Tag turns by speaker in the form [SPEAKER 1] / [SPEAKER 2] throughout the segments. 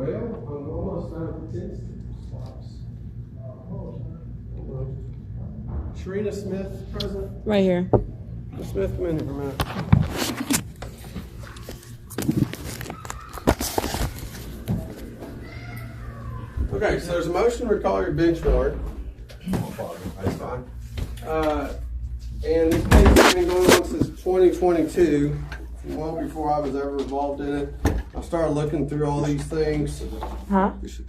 [SPEAKER 1] Well, I'm almost out of 10 slots. Sharina Smith, present.
[SPEAKER 2] Right here.
[SPEAKER 1] Ms. Smith, come in here for a minute. Okay, so there's a motion to recall your bench warrant. That's fine. And this case has been going on since 2022, well before I was ever involved in it. I started looking through all these things.
[SPEAKER 2] Huh? This is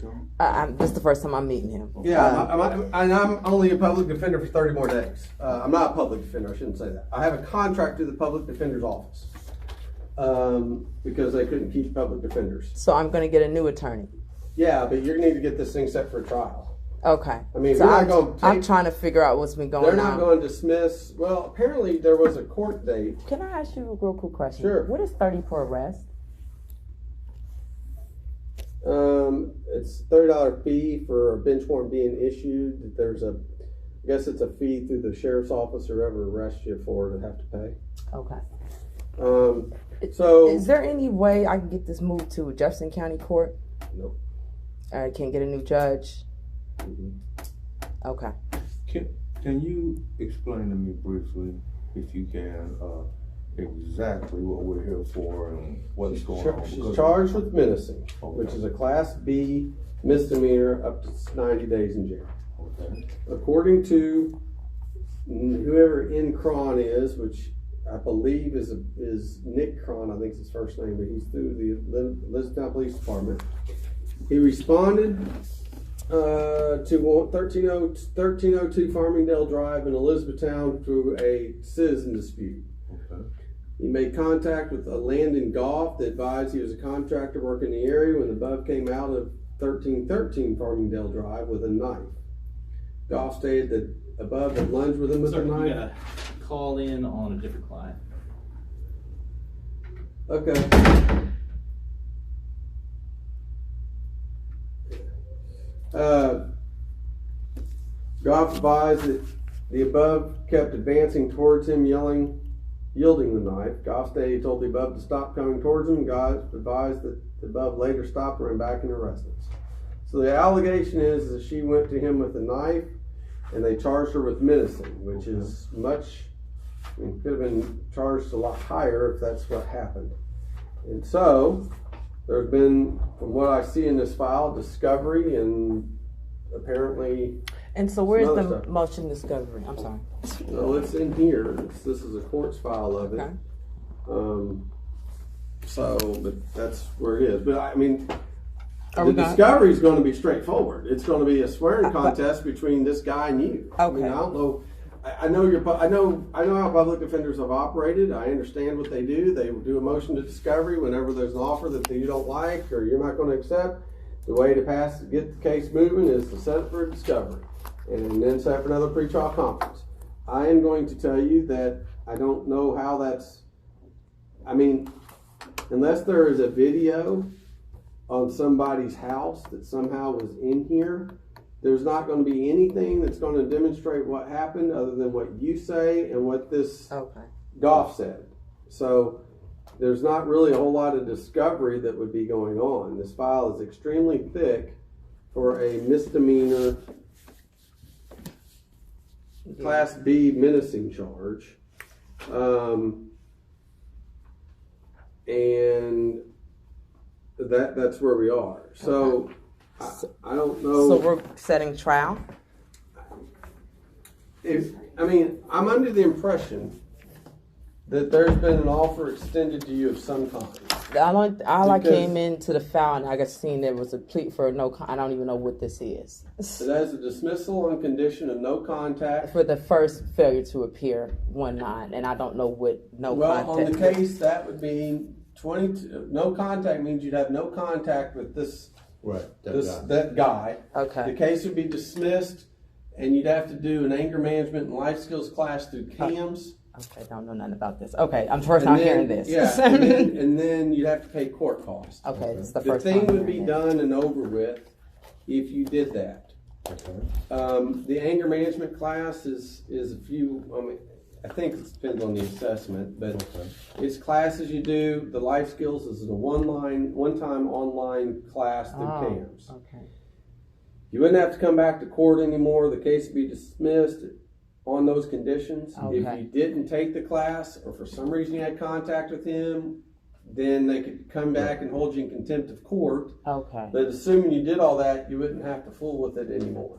[SPEAKER 2] the first time I'm meeting him.
[SPEAKER 1] Yeah, I'm only a public defender for 30 more days. I'm not a public defender, I shouldn't say that. I have a contract through the public defender's office because they couldn't keep public defenders.
[SPEAKER 2] So I'm going to get a new attorney.
[SPEAKER 1] Yeah, but you need to get this thing set for a trial.
[SPEAKER 2] Okay.
[SPEAKER 1] I mean,
[SPEAKER 2] so I'm trying to figure out what's been going on.
[SPEAKER 1] They're not going to dismiss. Well, apparently there was a court date.
[SPEAKER 2] Can I ask you a real quick question?
[SPEAKER 1] Sure.
[SPEAKER 2] What is 30 for arrest?
[SPEAKER 1] It's a $30 fee for a bench warrant being issued. I guess it's a fee through the sheriff's office or whoever arrests you for to have to pay.
[SPEAKER 2] Okay.
[SPEAKER 1] So
[SPEAKER 2] is there any way I can get this moved to Jefferson County Court?
[SPEAKER 1] Nope.
[SPEAKER 2] I can't get a new judge.
[SPEAKER 1] Mm-hmm.
[SPEAKER 2] Okay.
[SPEAKER 3] Can you explain to me briefly, if you can, exactly what we're here for and what's going on?
[SPEAKER 1] She's charged with menacing, which is a Class B misdemeanor up to 90 days in jail.
[SPEAKER 3] Okay.
[SPEAKER 1] According to whoever Cron is, which I believe is Nick Cron, I think is his first name, but he's through the Elizabethtown Police Department. He responded to 1302 Farmingdale Drive in Elizabethtown through a citizen dispute.
[SPEAKER 3] Okay.
[SPEAKER 1] He made contact with a Landon Goff that advised he was a contractor working in the area when the above came out of 1313 Farmingdale Drive with a knife. Goff stated that above had lunged with him with a knife.
[SPEAKER 4] You gotta call in on a different client.
[SPEAKER 1] Okay. Goff advised that the above kept advancing towards him, yielding the knife. Goff stated he told the above to stop coming towards him. Goff advised that the above later stopped and ran back into residence. So the allegation is that she went to him with a knife and they charged her with menacing, which is much, could have been charged a lot higher if that's what happened. And so there's been, from what I see in this file, discovery and apparently.
[SPEAKER 2] And so where's the motion discovery? I'm sorry.
[SPEAKER 1] No, it's in here. This is a court's file of it.
[SPEAKER 2] Okay.
[SPEAKER 1] But that's where it is. But I mean,
[SPEAKER 2] Are
[SPEAKER 1] the discovery is going to be straightforward. It's going to be a swearing contest between this guy and you.
[SPEAKER 2] Okay.
[SPEAKER 1] I mean, I don't know. I know how public defenders have operated. I understand what they do. They do a motion to discovery whenever there's an offer that you don't like or you're not going to accept. The way to get the case moving is to set it for a discovery and then set up another pretrial conference. I am going to tell you that I don't know how that's. I mean, unless there is a video on somebody's house that somehow was in here, there's not going to be anything that's going to demonstrate what happened other than what you say and what this Goff said. So there's not really a whole lot of discovery that would be going on. This file is extremely thick for a misdemeanor Class B menacing charge. And that's where we are. So I don't know.
[SPEAKER 2] So we're setting trial?
[SPEAKER 1] I'm under the impression that there's been an offer extended to you of some kind.
[SPEAKER 2] I came into the file and I got seen there was a plea for I don't even know what this is.
[SPEAKER 1] It has a dismissal on condition of no contact.
[SPEAKER 2] For the first failure to appear 1-9, and I don't know what contact.
[SPEAKER 1] Well, on the case, that would mean 22. No contact means you'd have no contact with this.
[SPEAKER 3] Right.
[SPEAKER 1] That guy.
[SPEAKER 2] Okay.
[SPEAKER 1] The case would be dismissed, and you'd have to do an anger management and life skills class through CAMS.
[SPEAKER 2] Okay, don't know nothing about this. Okay, I'm first time hearing this.
[SPEAKER 1] Yeah, and then you'd have to pay court costs.
[SPEAKER 2] Okay, it's the first
[SPEAKER 1] time. The thing would be
[SPEAKER 2] this.
[SPEAKER 1] done and over with if you did that.
[SPEAKER 3] Okay.
[SPEAKER 1] The anger management class is a few. I think it depends on the assessment, but
[SPEAKER 3] Okay.
[SPEAKER 1] it's classes you do. The life skills is a one-time online class through CAMS.
[SPEAKER 2] Okay.
[SPEAKER 1] You wouldn't have to come back to court anymore. The case would be dismissed on those conditions.
[SPEAKER 2] Okay.
[SPEAKER 1] If you didn't take the class, or for some reason you had contact with him, then they could come back and hold you in contempt of court.
[SPEAKER 2] Okay.
[SPEAKER 1] But assuming you did all that, you wouldn't have to fool with it anymore.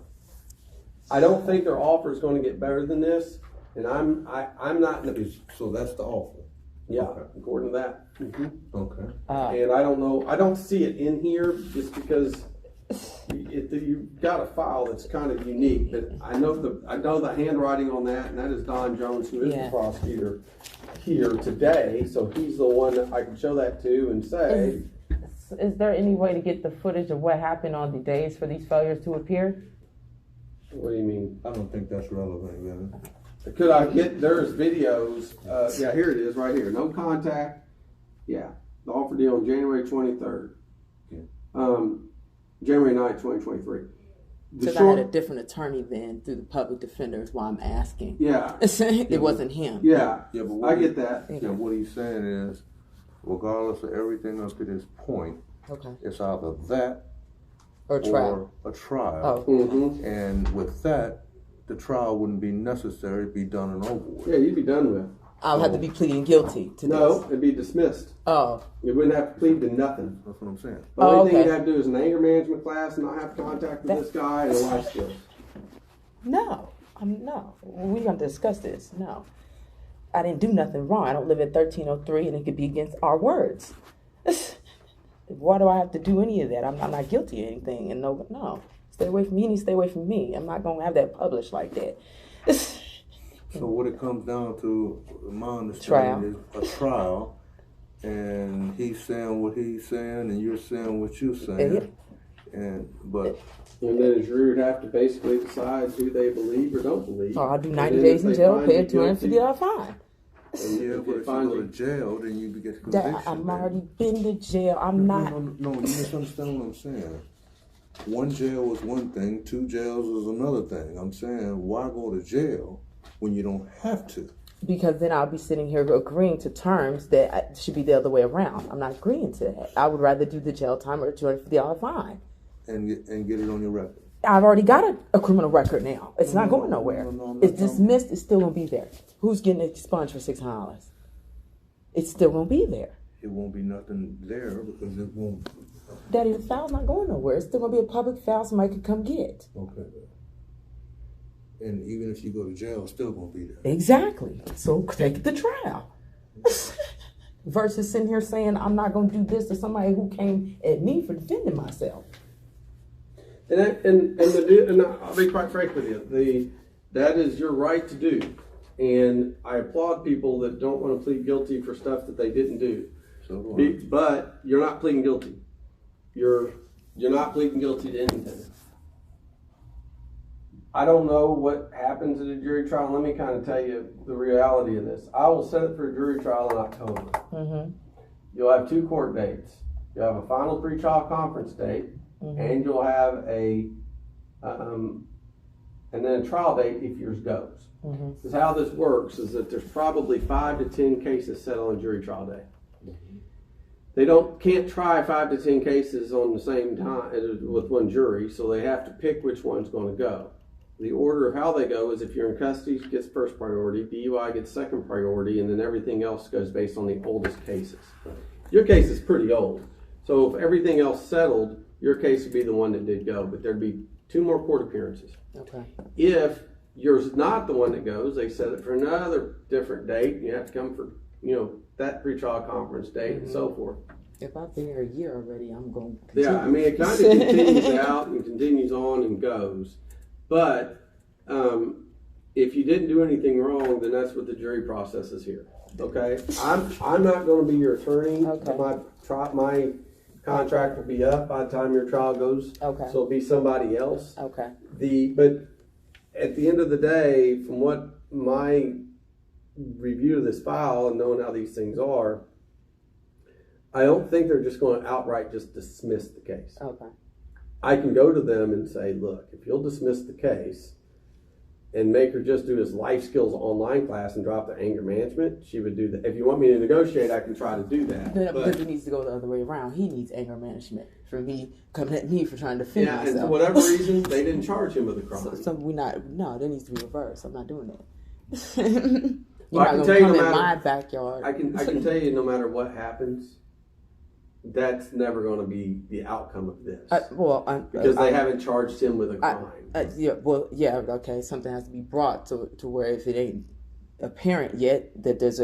[SPEAKER 1] I don't think their offer is going to get better than this, and I'm not in the.
[SPEAKER 3] So that's the offer.
[SPEAKER 1] Yeah,
[SPEAKER 3] Okay.
[SPEAKER 1] according to that.
[SPEAKER 3] Okay.
[SPEAKER 1] And I don't know, I don't see it in here just because you've got a file that's kind of unique, but I know the handwriting on that, and that is Don Jones, who is the
[SPEAKER 2] Yeah.
[SPEAKER 1] prosecutor here today, so he's the one that I can show that to and say,
[SPEAKER 2] Is there any way to get the footage of what happened on the days for these failures to appear?
[SPEAKER 1] what do you mean?
[SPEAKER 3] I don't think that's relevant, really.
[SPEAKER 1] Could I get, there's videos, yeah, here it is, right here, no contact, yeah, the offer deal on January 23rd.
[SPEAKER 3] Yeah.
[SPEAKER 1] January 9th, 2023. The
[SPEAKER 2] Because I had a different attorney then through the public defender is why I'm asking.
[SPEAKER 1] yeah,
[SPEAKER 2] It wasn't him.
[SPEAKER 1] yeah,
[SPEAKER 3] Yeah, but
[SPEAKER 1] I get that.
[SPEAKER 3] Yeah, what he's saying is, regardless of everything up to this point,
[SPEAKER 2] Okay.
[SPEAKER 3] it's either that
[SPEAKER 2] Or trial.
[SPEAKER 3] or a trial.
[SPEAKER 2] Oh.
[SPEAKER 1] Mm-hmm.
[SPEAKER 3] And with that, the trial wouldn't be necessary, be done and over with.
[SPEAKER 1] Yeah, you'd be done with.
[SPEAKER 2] I'll have to be pleading guilty to
[SPEAKER 1] No,
[SPEAKER 2] this.
[SPEAKER 1] it'd be dismissed.
[SPEAKER 2] Oh.
[SPEAKER 1] You wouldn't have to plead to nothing.
[SPEAKER 3] That's what I'm saying.
[SPEAKER 1] The only thing
[SPEAKER 2] okay.
[SPEAKER 1] you'd have to do is an anger management class and not have contact with this guy and a life skills.
[SPEAKER 2] No. No. We're going to discuss this. No. I didn't do nothing wrong. I don't live at 1303 and it could be against our words. Why do I have to do any of that? I'm not guilty of anything. And no. Stay away from me. You need to stay away from me. I'm not going to have that published like that.
[SPEAKER 3] So what it comes down to, my understanding is a trial, and he's saying what he's saying, and you're saying what you're saying, but
[SPEAKER 1] And then a jury would have to basically decide who they believe or don't believe.
[SPEAKER 2] Or I'll do
[SPEAKER 1] And
[SPEAKER 2] 90
[SPEAKER 1] then
[SPEAKER 2] days
[SPEAKER 1] if
[SPEAKER 2] in
[SPEAKER 1] they
[SPEAKER 2] jail,
[SPEAKER 1] find
[SPEAKER 2] pay a
[SPEAKER 1] you guilty-
[SPEAKER 2] $250 fine.
[SPEAKER 1] and
[SPEAKER 3] yeah,
[SPEAKER 1] if
[SPEAKER 3] but
[SPEAKER 1] they
[SPEAKER 3] if
[SPEAKER 1] find
[SPEAKER 3] you go
[SPEAKER 1] you-
[SPEAKER 3] to jail, then you get conviction.
[SPEAKER 2] Dad, I'm already been to jail. I'm not.
[SPEAKER 3] No, you misunderstand what I'm saying. One jail is one thing, two jails is another thing. I'm saying, why go to jail when you don't have to?
[SPEAKER 2] Because then I'll be sitting here agreeing to terms that should be the other way around. I'm not agreeing to that. I would rather do the jail time or the $250 fine.
[SPEAKER 3] And get it on your record.
[SPEAKER 2] I've already got a criminal record now. It's not going nowhere.
[SPEAKER 3] No,
[SPEAKER 2] It's dismissed. It's still going to be there. Who's getting expunged for $600? It's still going to be there.
[SPEAKER 3] It won't be nothing there because it won't.
[SPEAKER 2] Daddy, the file's not going nowhere. It's still going to be a public file somebody could come get.
[SPEAKER 3] Okay. And even if you go to jail, it's still gonna be there.
[SPEAKER 2] Exactly. So take it to trial. Versus sitting here saying I'm not going to do this to somebody who came at me for defending myself.
[SPEAKER 1] And I'll be quite frank with you. That is your right to do, and I applaud people that don't want to plead guilty for stuff that they didn't do.
[SPEAKER 3] So do I.
[SPEAKER 1] But you're not pleading guilty. You're not pleading guilty to anything. I don't know what happens at a jury trial. Let me kind of tell you the reality of this. I will set it for a jury trial in October.
[SPEAKER 2] Mm-hmm.
[SPEAKER 1] You'll have 2 court dates. You'll have a final pre-trial conference date, and you'll have and then a trial date if yours goes. Because how this works is that there's probably 5 to 10 cases set on a jury trial day. They can't try 5 to 10 cases on the same time with one jury, so they have to pick which one's going to go. The order of how they go is if you're in custody, it gets first priority, DUI gets second priority, and then everything else goes based on the oldest cases. Your case is pretty old, so if everything else settled, your case would be the one that did go, but there'd be 2 more court appearances.
[SPEAKER 2] Okay.
[SPEAKER 1] If yours is not the one that goes, they set it for another different date, and you have to come for, that pre-trial conference date and so forth.
[SPEAKER 2] If I've been here a year already, I'm going to continue.
[SPEAKER 1] Yeah, I mean, it kind of continues out and continues on and goes. But if you didn't do anything wrong, then that's what the jury process is here. Okay, I'm not going to be your attorney.
[SPEAKER 2] Okay.
[SPEAKER 1] My contract will be up by the time your trial goes.
[SPEAKER 2] Okay.
[SPEAKER 1] So it'll be somebody else.
[SPEAKER 2] Okay.
[SPEAKER 1] But at the end of the day, from what my review of this file and knowing how these things are, I don't think they're just going to outright just dismiss the case.
[SPEAKER 2] Okay.
[SPEAKER 1] I can go to them and say, look, if you'll dismiss the case and make her just do his life skills online class and drop the anger management, she would do that. If you want me to negotiate, I can try to do that.
[SPEAKER 2] But it needs to go the other way around. He needs anger management for me coming at me for trying to defend myself.
[SPEAKER 1] And for whatever reason, they didn't charge him with a crime.
[SPEAKER 2] There needs to be reverse. I'm not doing that.
[SPEAKER 1] Well, I can tell you, no matter,
[SPEAKER 2] my backyard.
[SPEAKER 1] I can tell you, no matter what happens, that's never going to be the outcome of this. Because they haven't charged him with a crime.
[SPEAKER 2] Something has to be brought to where if it ain't apparent yet that there's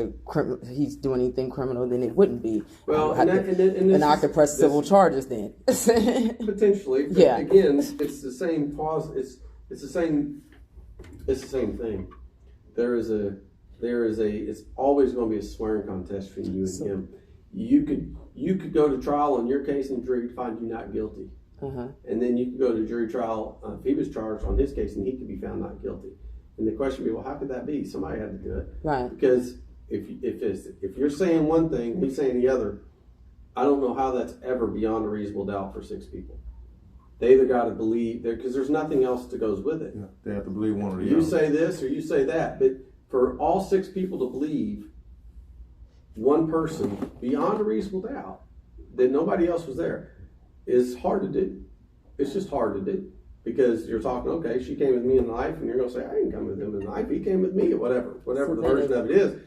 [SPEAKER 2] he's doing anything criminal, then it wouldn't be.
[SPEAKER 1] Well,
[SPEAKER 2] I could press civil charges then.
[SPEAKER 1] Potentially, but again, it's the same pause. It's the same thing. It's always going to be a swearing contest between you and him. You could go to trial on your case and the jury could find you not guilty. And then you could go to jury trial if he was charged on his case and he could be found not guilty. And the question would be, well, how could that be? Somebody had to do it.
[SPEAKER 2] Right.
[SPEAKER 1] Because if you're saying one thing and he's saying the other, I don't know how that's ever beyond a reasonable doubt for 6 people. They either got to believe, because there's nothing else that goes with it.
[SPEAKER 3] Yeah, they have to believe one or the other.
[SPEAKER 1] You say this or you say that. But for all 6 people to believe one person beyond a reasonable doubt that nobody else was there is hard to do. It's just hard to do. Because you're talking, okay, she came with me in the knife, and you're going to say, I didn't come with him in the knife. He came with me, or whatever the version of it is.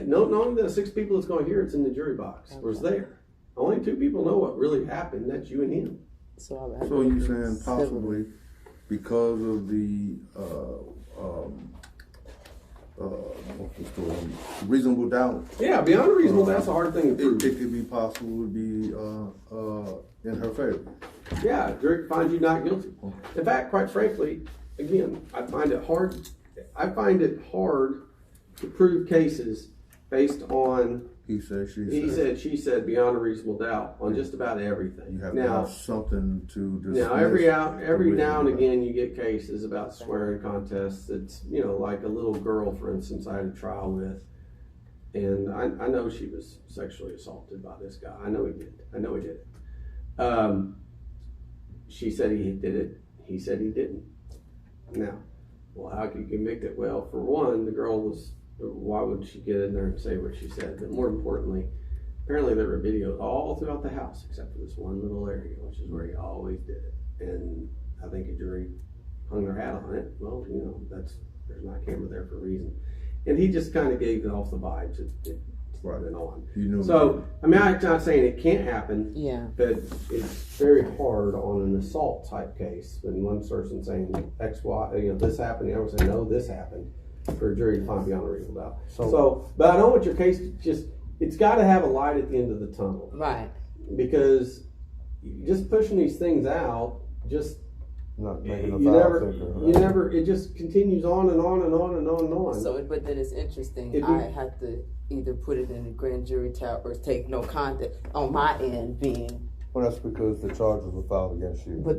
[SPEAKER 1] Not only the 6 people that's going to hear it's in the jury box, was there. Only 2 people know what really happened. That's you and him.
[SPEAKER 3] So you're saying possibly because of the reasonable doubt?
[SPEAKER 1] Yeah, beyond a reasonable doubt, that's a hard thing to prove.
[SPEAKER 3] It could be possible to be in her favor.
[SPEAKER 1] Yeah, jury finds you not guilty. In fact, quite frankly, again, I find it hard to prove cases based on
[SPEAKER 3] he said,
[SPEAKER 1] she said, beyond a reasonable doubt on just about everything.
[SPEAKER 3] You have to have something to dismiss.
[SPEAKER 1] Now, every now and again, you get cases about swearing contests. It's, like a little girl, for instance, I had a trial with, and I know she was sexually assaulted by this guy. I know he did it. She said he did it. He said he didn't. Now, well, how could you convict it? Well, for one, the girl was. Why would she get in there and say what she said? But more importantly, apparently there were videos all throughout the house except for this one little area, which is where he always did it. And I think a jury hung their hat on it. Well, there's not a camera there for a reason. And he just kind of gave it off the vibes. It went on. So, I'm not saying it can't happen.
[SPEAKER 2] Yeah.
[SPEAKER 1] But it's very hard on an assault type case when one person saying X, Y, this happened, the other say no, this happened. For a jury to find beyond a reasonable doubt. But I don't want your case it's got to have a light at the end of the tunnel.
[SPEAKER 2] Right.
[SPEAKER 1] Because just pushing these things out,
[SPEAKER 3] not making a
[SPEAKER 1] it just continues on and on and on and on and on.
[SPEAKER 2] So, but then it's interesting. I have to either put it in a grand jury tab or take no contact on my end being.
[SPEAKER 3] Well, that's because the charges were filed against you.
[SPEAKER 2] But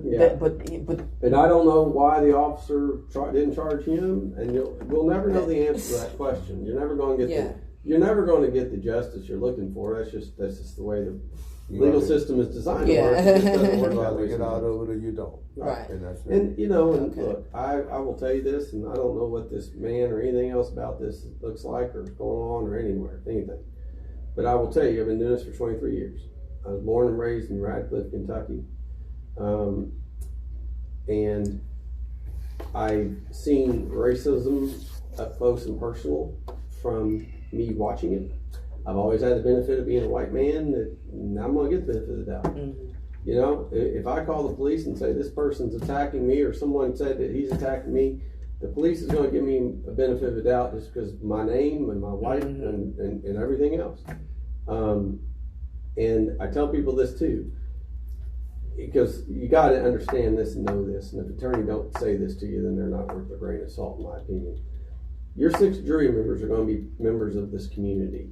[SPEAKER 1] and I don't know why the officer didn't charge him, and we'll never know the answer to that question. You're never going to get the justice you're looking for. That's just the way the legal system is designed to work. It doesn't work that way.
[SPEAKER 3] You get out of it or you don't.
[SPEAKER 2] Right.
[SPEAKER 3] And that's it.
[SPEAKER 1] And look, I will tell you this, and I don't know what this man or anything else about this looks like or is going on or anything. But I will tell you, I've been doing this for 23 years. I was born and raised in Radcliffe, Kentucky. And I've seen racism up close and personal from me watching it. I've always had the benefit of being a white man, and I'm going to get the benefit of the doubt. Mm-hmm. If I call the police and say this person's attacking me, or someone said that he's attacking me, the police is going to give me a benefit of the doubt just because my name and my wife and everything else. And I tell people this too, because you got to understand this and know this. And if attorney don't say this to you, then they're not worth a grain of salt, in my opinion. Your 6 jury members are going to be members of this community.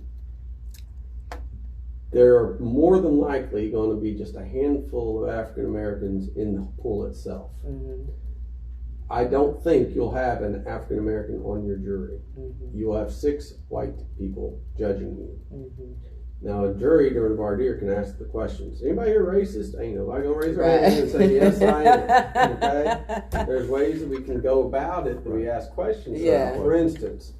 [SPEAKER 1] There are more than likely going to be just a handful of African Americans in the pool itself. Mm-hmm. I don't think you'll have an African American on your jury. Mm-hmm. You'll have 6 white people judging you. Mm-hmm. Now, a jury during voir dire can ask the questions. Anybody here racist? Ain't nobody gonna raise their hand and say, yes, I am. Okay? There's ways that we can go about it that we ask questions.
[SPEAKER 2] Yeah.
[SPEAKER 1] For instance,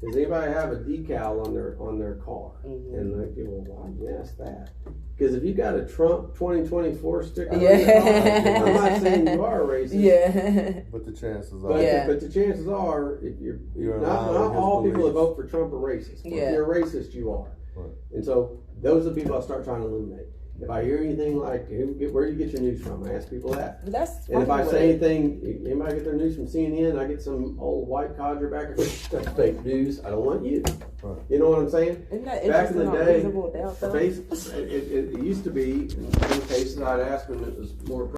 [SPEAKER 1] does anybody have a decal on their car?
[SPEAKER 2] Mm-hmm.
[SPEAKER 1] And they go, well, why do you ask that? Because if you got a Trump 2024 sticker on
[SPEAKER 2] Yeah.
[SPEAKER 1] your car, I'm not saying you are a racist.
[SPEAKER 2] Yeah.
[SPEAKER 3] But the chances are.
[SPEAKER 1] But,
[SPEAKER 2] Yeah.
[SPEAKER 1] but the chances are, if
[SPEAKER 3] You're
[SPEAKER 1] not
[SPEAKER 3] allowing his
[SPEAKER 1] all people that
[SPEAKER 3] beliefs.
[SPEAKER 1] vote for Trump are racist. But
[SPEAKER 2] Yeah.
[SPEAKER 1] if you're a racist, you are.
[SPEAKER 3] Right.
[SPEAKER 1] And so those are the people I start trying to eliminate. If I hear anything like, where do you get your news from? I ask people that.
[SPEAKER 2] That's
[SPEAKER 1] And if I
[SPEAKER 2] fine
[SPEAKER 1] say
[SPEAKER 2] with
[SPEAKER 1] anything, anybody get their news from CNN, I get some old white codger back and forth, that's fake news. I don't want you.
[SPEAKER 3] Right.
[SPEAKER 1] You know what I'm saying?
[SPEAKER 2] Isn't that
[SPEAKER 1] Back in the
[SPEAKER 2] interesting on
[SPEAKER 1] day,
[SPEAKER 2] reasonable doubt, though?
[SPEAKER 1] it used to be, in some cases I'd ask when it was more